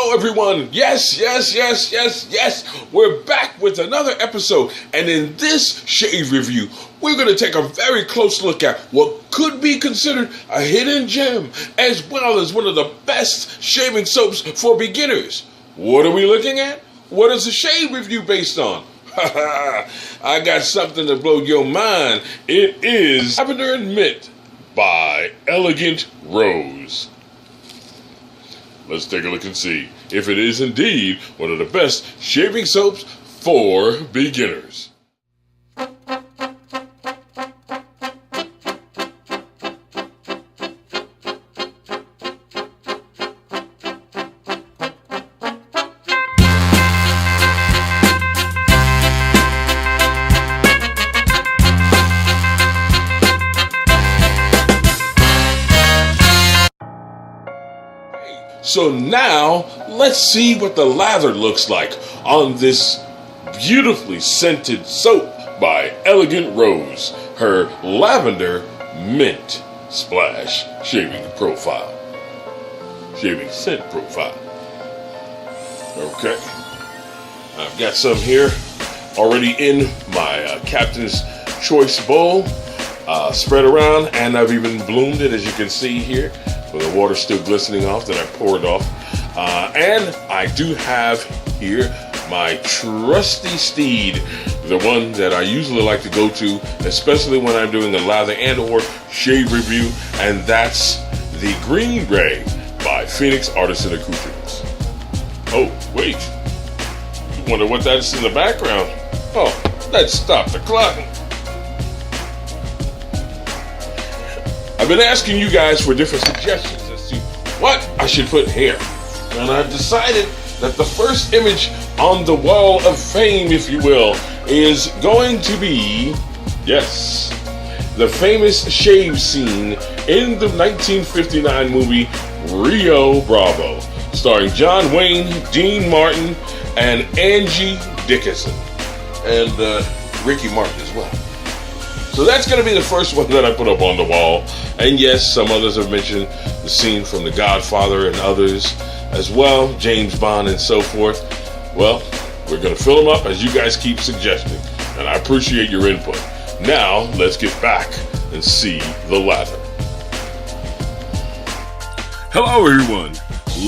Hello everyone, yes, we're back with another episode, and in this shave review, we're going to take a very close look at what could be considered a hidden gem, as well as one of the best shaving soaps for beginners. What are we looking at? What is the shave review based on? I got something to blow your mind. It is Lavender Mint by Elegant Rose. Let's take a look and see if it is indeed one of the best shaving soaps for beginners. So now, let's see what the lather looks like on this beautifully scented soap by Elegant Rose, her Lavender Mint Splash shaving scent profile. Okay, I've got some here already in my Captain's Choice bowl, spread around, and I've even bloomed it, as you can see here, with the water still glistening off that I poured off. And I do have here my trusty steed, the one that I usually like to go to, especially when I'm doing a lather and or shave review, and that's the Green Ray by Phoenix Artisan Accoutrements. Oh, wait. You wonder what that's in the background? Oh, let's stop the clock. I've been asking you guys for different suggestions as to what I should put here. And I've decided that the first image on the wall of fame, if you will, is going to be, yes, the famous shave scene in the 1959 movie Rio Bravo, starring John Wayne, Dean Martin, and Angie Dickinson, and Ricky Martin as well. So that's going to be the first one that I put up on the wall. And yes, some others have mentioned the scene from The Godfather and others as well, James Bond and so forth. Well, we're going to fill them up as you guys keep suggesting, and I appreciate your input. Now, let's get back and see the lather. Hello everyone.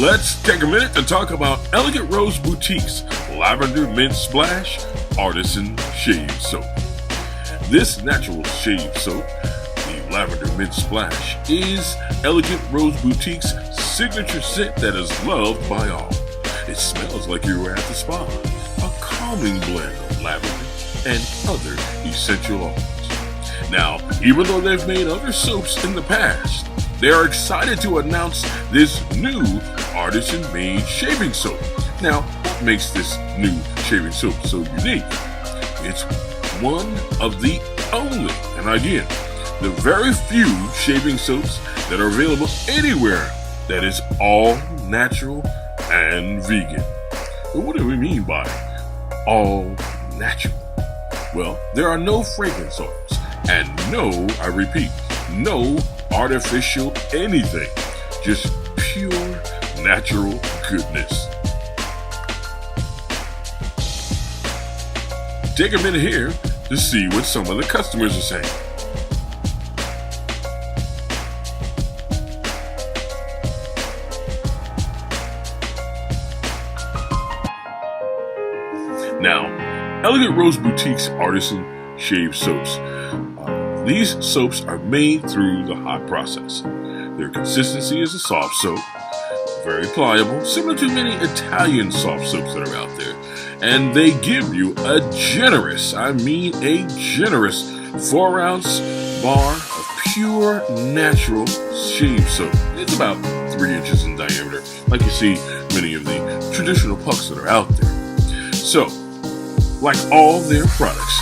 Let's take a minute to talk about Elegant Rose Boutique's Lavender Mint Splash Artisan Shave Soap. This natural shave soap, the Lavender Mint Splash, is Elegant Rose Boutique's signature scent that is loved by all. It smells like you were at the spa, a calming blend of lavender and other essential oils. Now, even though they've made other soaps in the past, they are excited to announce this new artisan-made shaving soap. Now, what makes this new shaving soap so unique? It's one of the only, and again, the very few shaving soaps that are available anywhere that is all natural and vegan. But what do we mean by all natural? Well, there are no fragrance oils, and no, I repeat, no artificial anything, just pure natural goodness. Take a minute here to see what some of the customers are saying. Now, Elegant Rose Boutique's Artisan Shave Soaps. These soaps are made through the hot process. Their consistency is a soft soap, very pliable, similar to many Italian soft soaps that are out there. And they give you a generous, I mean a generous 4-ounce bar of pure natural shave soap. It's about 3 inches in diameter, like you see many of the traditional pucks that are out there. So, like all their products,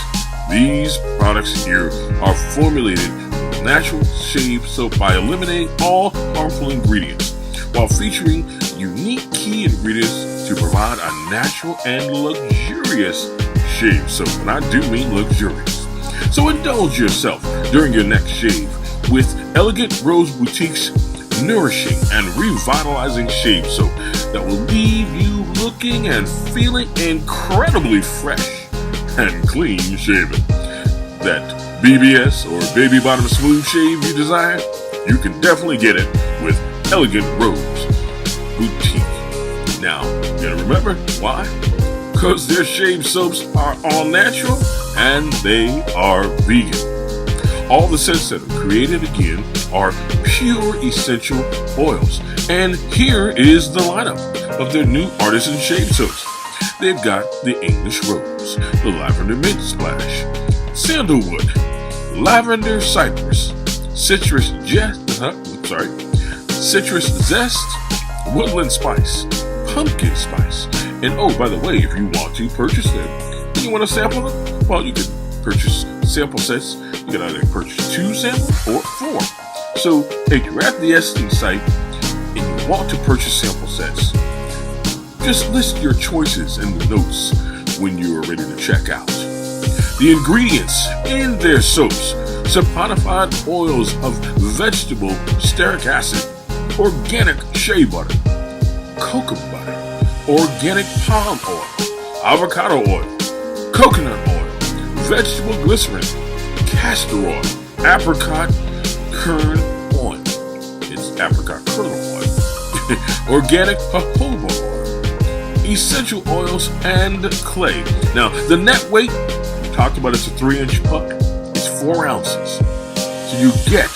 these products here are formulated with natural shave soap by eliminating all harmful ingredients, while featuring unique key ingredients to provide a natural and luxurious shave soap. And I do mean luxurious. So indulge yourself during your next shave with Elegant Rose Boutique's nourishing and revitalizing shave soap that will leave looking and feeling incredibly fresh and clean shaven. That BBS or baby bottom smooth shave you desire, you can definitely get it with Elegant Rose Boutique. Now, you gotta remember why? Because their shave soaps are all natural and they are vegan. All the scents that are created again are pure essential oils. And here is the lineup of their new Artisan shave soaps. They've got the English Rose, the Lavender Mint Splash, Sandalwood, Lavender Cypress, Citrus Zest, Woodland Spice, Pumpkin Spice. And oh, by the way, if you want to purchase them and you want to sample them, well, you can purchase sample sets. You can either purchase 2 samples or 4. So if you're at the Etsy site and you want to purchase sample sets, just list your choices in the notes when you are ready to check out. The ingredients in their soaps: saponified oils of vegetable stearic acid, organic shea butter, cocoa butter, organic palm oil, avocado oil, coconut oil, vegetable glycerin, castor oil, apricot kernel oil. It's apricot kernel oil. Organic jojoba oil, essential oils, and clay. Now, the net weight, we talked about, it's a 3-inch puck. It's 4 ounces. So you get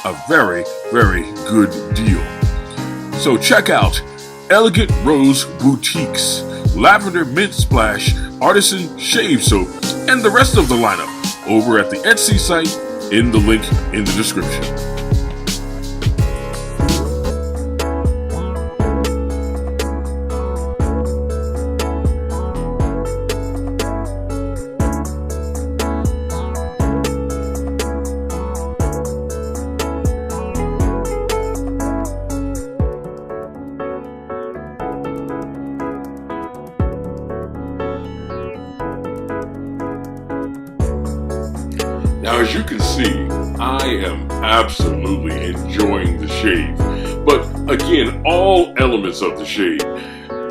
a very, very good deal. So check out Elegant Rose Boutique's Lavender Mint Splash Artisan Shave Soap and the rest of the lineup over at the Etsy site in the link in the description. Now, as you can see, I am absolutely enjoying the shave. But again, all elements of the shave,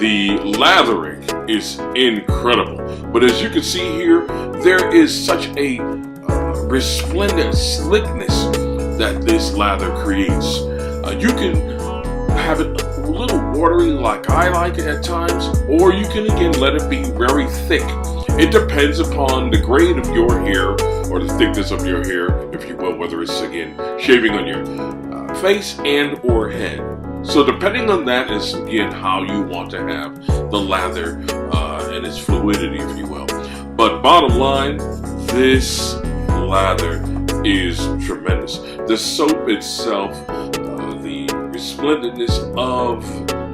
the lathering is incredible. But as you can see here, there is such a resplendent slickness that this lather creates. You can have it a little watery like I like it at times, or you can again let it be very thick. It depends upon the grade of your hair or the thickness of your hair, if you will, whether it's again shaving on your face and or head. So depending on that is again how you want to have the lather and its fluidity, if you will. But bottom line, this lather is tremendous. The soap itself, the resplendentness of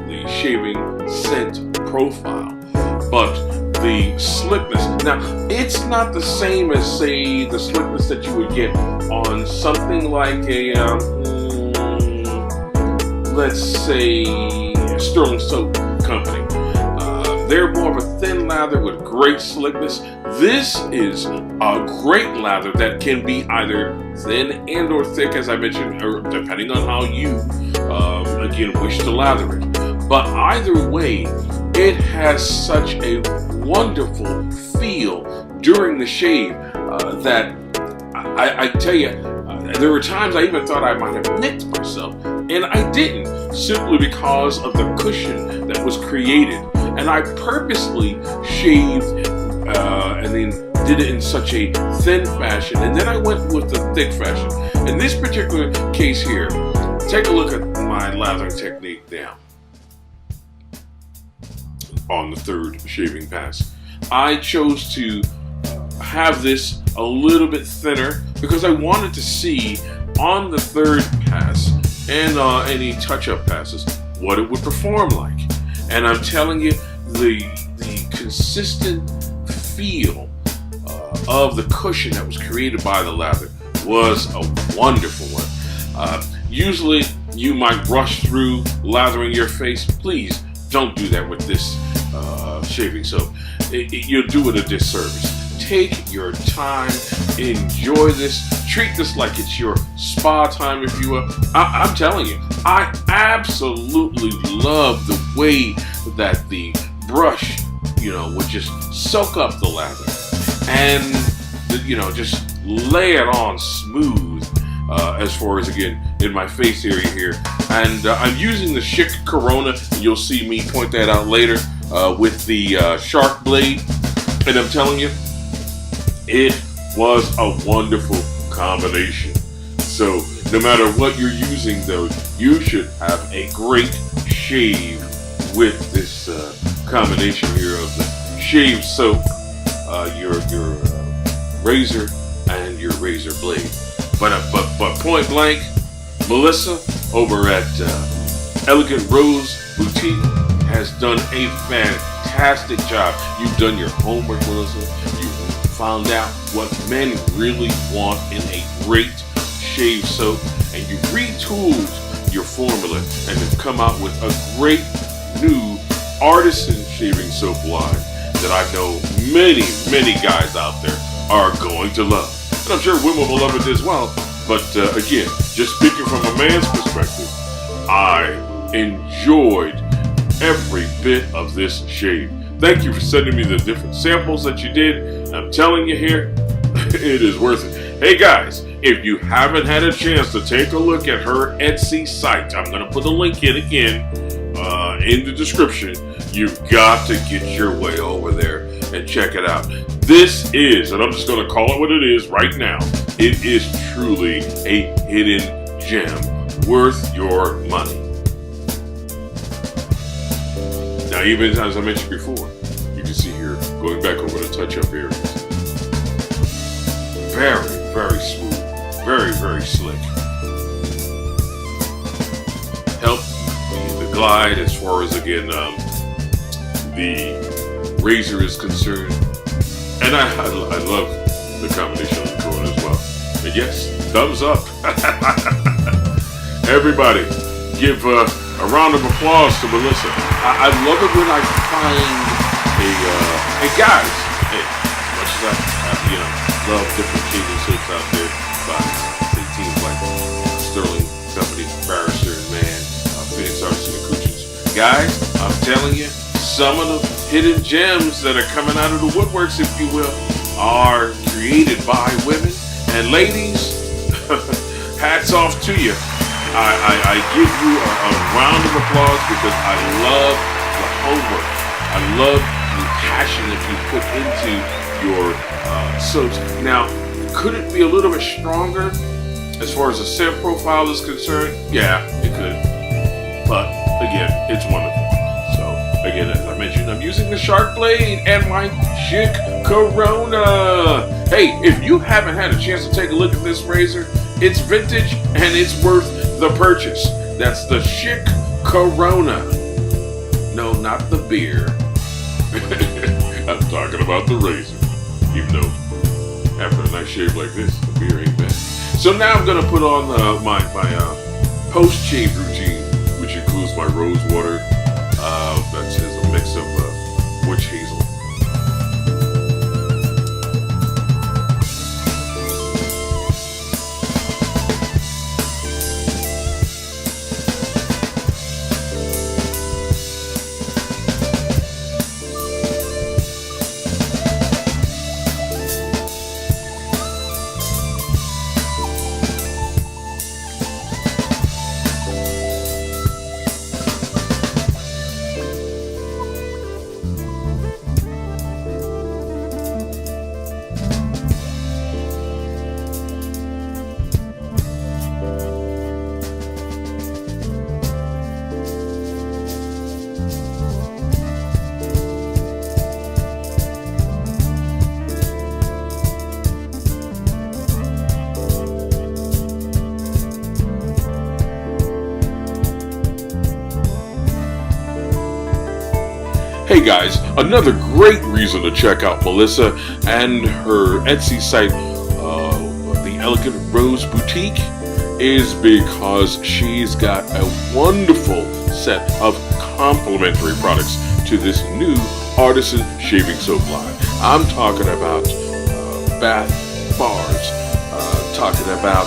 the shaving scent profile, but the slickness. Now, it's not the same as, say, the slickness that you would get on something like a, let's say, a Sterling Soap Company. They're more of a thin lather with great slickness. This is a great lather that can be either thin and or thick, as I mentioned, or depending on how you, again, wish to lather it. But either way, it has such a wonderful feel during the shave that I tell you, there were times I even thought I might have nicked myself, and I didn't, simply because of the cushion that was created. And I purposely shaved and then did it in such a thin fashion, and then I went with the thick fashion. In this particular case here, take a look at my lathering technique now. On the third shaving pass, I chose to have this a little bit thinner because I wanted to see on the third pass and any touch-up passes what it would perform like. And I'm telling you, the consistent feel of the cushion that was created by the lather was a wonderful one. Usually you might rush through lathering your face. Please don't do that with this shaving soap. You'll do it a disservice. Take your time, enjoy this, treat this like it's your spa time, if you will. I'm telling you, I absolutely love the way that the brush, would just soak up the lather and, just lay it on smooth as far as, again, in my face area here. And I'm using the Schick Corona. You'll see me point that out later with the shark blade. And I'm telling you, it was a wonderful combination. So no matter what you're using, though, you should have a great shave with this combination here of the shave soap, your razor, and your razor blade. But point blank, Melissa over at Elegant Rose Boutique has done a fantastic job. You've done your homework, Melissa. You found out what men really want in a great shave soap, and you retooled your formula and have come out with a great new Artisan shaving soap line that I know many guys out there are going to love. And I'm sure women will love it as well. But again, just speaking from a man's perspective, I enjoyed every bit of this shave. Thank you for sending me the different samples that you did. I'm telling you here, it is worth it. Hey guys, if you haven't had a chance to take a look at her Etsy site, I'm going to put a link in again in the description. You've got to get your way over there and check it out. This is, and I'm just going to call it what it is right now, it is truly a hidden gem worth your money. Now, even as I mentioned before, you can see here, going back over the touch-up areas, very smooth, very slick. Help the glide as far as, again, the razor is concerned. And I love the combination of the Corona as well. And yes, thumbs up. Everybody, give a round of applause to Melissa. I love it when I find a guys, hey, as much as I love different shaving soaps out there, but they teams like Sterling Company, Barrister and Man, Phoenix Artisan and Cucci's. Guys, I'm telling you, some of the hidden gems that are coming out of the woodworks, if you will, are created by women. And ladies, hats off to you. I give you a round of applause because I love the homework. I love the passion that you put into your soaps. Now, could it be a little bit stronger as far as the scent profile is concerned? Yeah, it could. But again, it's wonderful. Again, as I mentioned, I'm using the shark blade and my Schick Corona. Hey, if you haven't had a chance to take a look at this razor, it's vintage and it's worth the purchase. That's the Schick Corona. No, not the beer. I'm talking about the razor. Even though after a nice shave like this, the beer ain't bad. So now I'm going to put on my post-shave routine, which includes my rose water. That is a mix of witch hazel. Hey guys, another great reason to check out Melissa and her Etsy site, the Elegant Rose Boutique, is because she's got a wonderful set of complementary products to this new Artisan shaving soap line. I'm talking about bath bars, talking about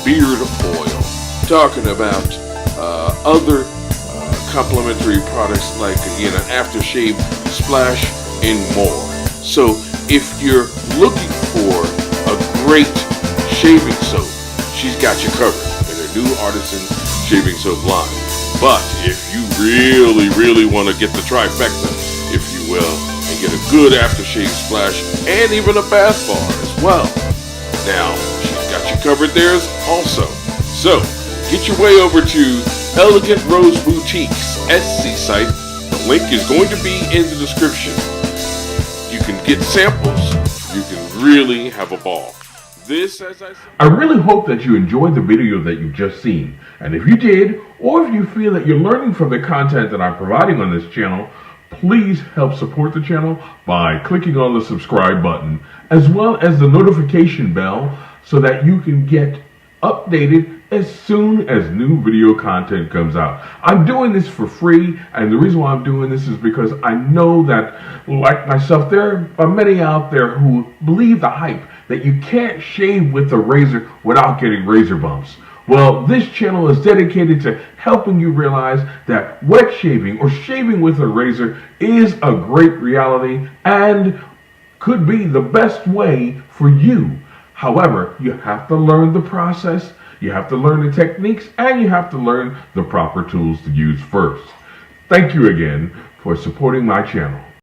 beard oil, talking about other complementary products like, again, an aftershave splash and more. So if you're looking for a great shaving soap, she's got you covered in her new Artisan shaving soap line. But if you really want to get the trifecta, if you will, and get a good aftershave splash and even a bath bar as well, now she's got you covered there also. So get your way over to Elegant Rose Boutique's Etsy site. The link is going to be in the description. You can get samples. You can really have a ball. This, as I said, I really hope that you enjoyed the video that you've just seen. And if you did, or if you feel that you're learning from the content that I'm providing on this channel, please help support the channel by clicking on the subscribe button, as well as the notification bell, so that you can get updated as soon as new video content comes out. I'm doing this for free, and the reason why I'm doing this is because I know that, like myself, there are many out there who believe the hype that you can't shave with a razor without getting razor bumps. Well, this channel is dedicated to helping you realize that wet shaving or shaving with a razor is a great reality and could be the best way for you. However, you have to learn the process, you have to learn the techniques, and you have to learn the proper tools to use first. Thank you again for supporting my channel.